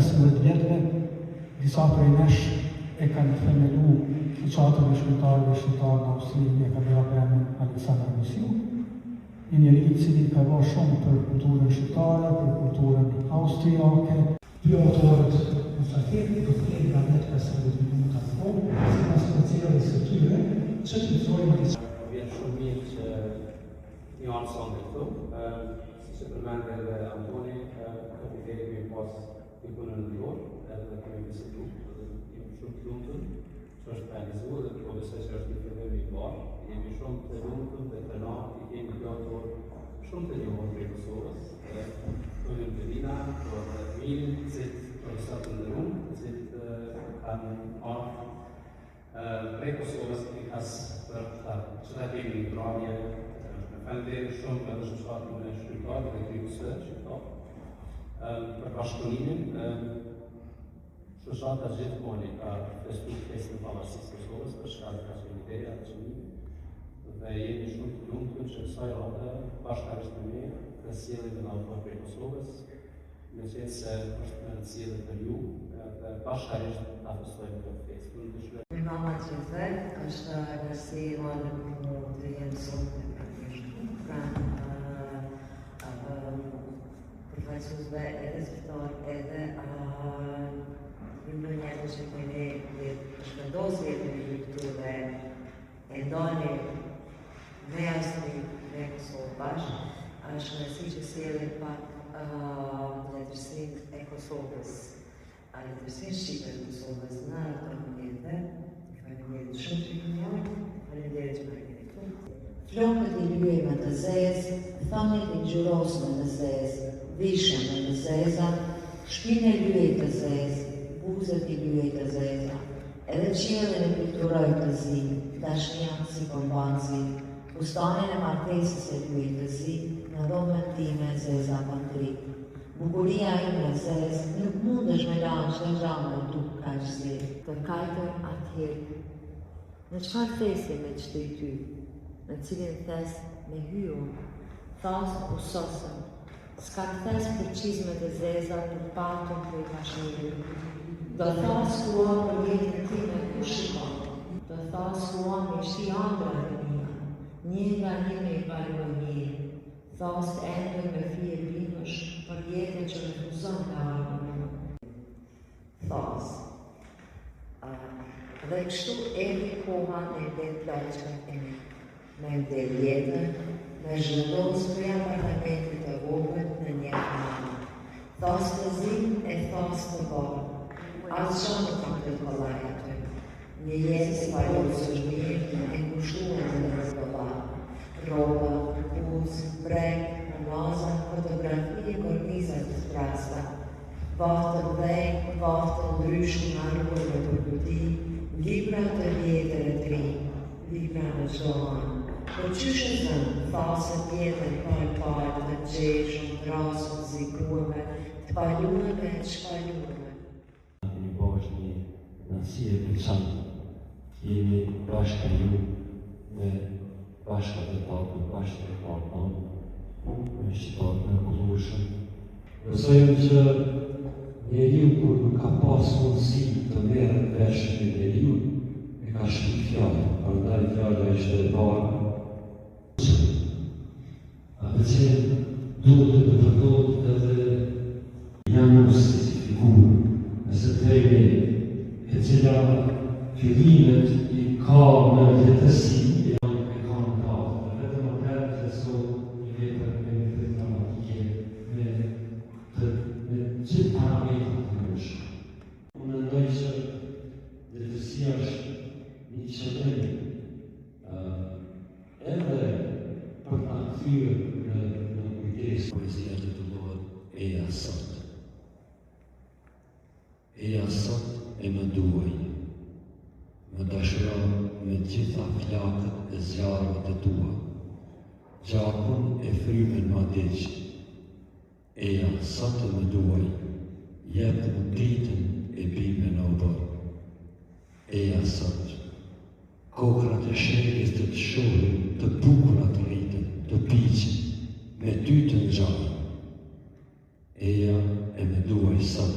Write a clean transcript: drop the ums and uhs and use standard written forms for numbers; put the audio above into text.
15 vjetëve, disa prej nesh e kanë themelu fuqatën e shkrimtarëve shqiptarë në Austri, e ka bëra për emrin Aleksandar Misiu, një njeri i cili ka bërë shumë për kulturën shqiptare, për kulturën austriake. Dy autorët në fraketi do të kemi nga 15 minuta në kohë, si pas përcjelljes së tyre, që të mësojmë disa. Vjen shumë mirë që një anë sonë të këtu, si që përmendë edhe Antoni, kapiteri kemi pas një punën në dior, edhe kemi vizitu, jemi shumë të lumtur, që është realizuar dhe po besoj që është një fillim i parë. Jemi shumë të lumtur dhe të natë, kemi dy autorë shumë të njohur prej Kosovës, Tonin Perina, Mirin, që profesor të ndërruar, që kanë ardhur prej Kosovës në kas për që ta kemi një dranje, falënderit shumë edhe shoqatën e shqiptarëve dhe krijuesve shqiptar. Për bashkëpunimin, shoqata gjithmonë ka festuar festën e pavarësisë së Kosovës për shkak të ideja të çmimit dhe jemi shumë të lumtur që kësaj rrate bashkërisht me ne të sjellim edhe autor prej Kosovës, me qenë se është në sjellje për ju dhe bashkërisht ta festojmë këtë festë. Mama Gjizve është gësirë në të jenë sotë në përgjështu, përfaqësuzve edhe zërtor edhe në njëtë që këne të shpëndosje të një këtu dhe e ndoni me Austri me Kosovë bashkë, është nësi që sjellë pak letërsin e Kosovës, a letërsin shqipe të Kosovës në komunitetë. Faleminderit shumë që kënë njërë, faleminderit që më keni këtu. Flokët i lyjme të zezë, thamit i gjurosme të zezë, vishën e të zeza, shpinë e lyjë të zezë, buzët i lyjë të zeza, edhe qiellin e pikturoj të zi, dashnia si kombanzi, fustanin e martesës e lyjë të zi, në dhomën time zeza pëndri. Bukuria ime zezë, nuk mund është me lanë që gjamë në tuk ka që zi. Të kajtër atëherë, në qëfar thesi me qëtë i ty, në cilin thes me hyo, thas u sosëm, s'ka të thes për qizmet e zeza për patën për i pashmirë. Do thas kua për jetën time ku shikon, do thas kua me shi andra të mija, një nga një me i valua mirë, thas të endër me fije bimësh për jetën që refuzon nga armë. Thas. Dhe kështu erdi koha në ndër plaqën e me. Me ndër jetën, me zhëndos për apartamentit të vogët në një këmanë. Thas të zim e thas të borë. Asë shumë të kam të kollaj atë. Një jetë si parosë është mirë e ngushtuar në rëzdolla. Roba, buzë, brek, naza, fotografi e kornizat të sprasta. Vatën dhejnë, vatën ndryshë në arruar në përkuti, libra të vjetër e tri, libra në gjohanë. Për qyshë zënë, fasën vjetër parë të gjeshën, drasën, zikuame, të paluame e të shpaluame. Një po është një nësi e përçanë, jemi bashkë ju me bashkët e tapë, bashkët e partënë, me shqipatë në kullushën. Besojmë që njeriu kur nuk ka pas mundësi të merret vesh me njeriu, e ka shkruar fjalë, prandaj fjala ishte e parë. Atë që duhet të përdoret edhe janusi si figurë, nëse themi e cila fillimet i ka në letësi, e ka në kafë, vetëm atëherë që sot një letër me një të dramatike, me gjithë parametrat të nëshë. Unë mendoj që letësia është një qëllim edhe për ta kthyer në kujdes. Poezia të bëhet eja sot. Eja sot e më duaj, më dashuron me gjitha flakët e zjarëve të tua, gjakun e frymen ma deq. Eja sot e më duaj, jep më dritën e bime në obër. Eja sot, kokrat e shekjes të të shohin, të bukurat të rritën, të piqin, me ty të në gjarë. Eja e më duaj sot,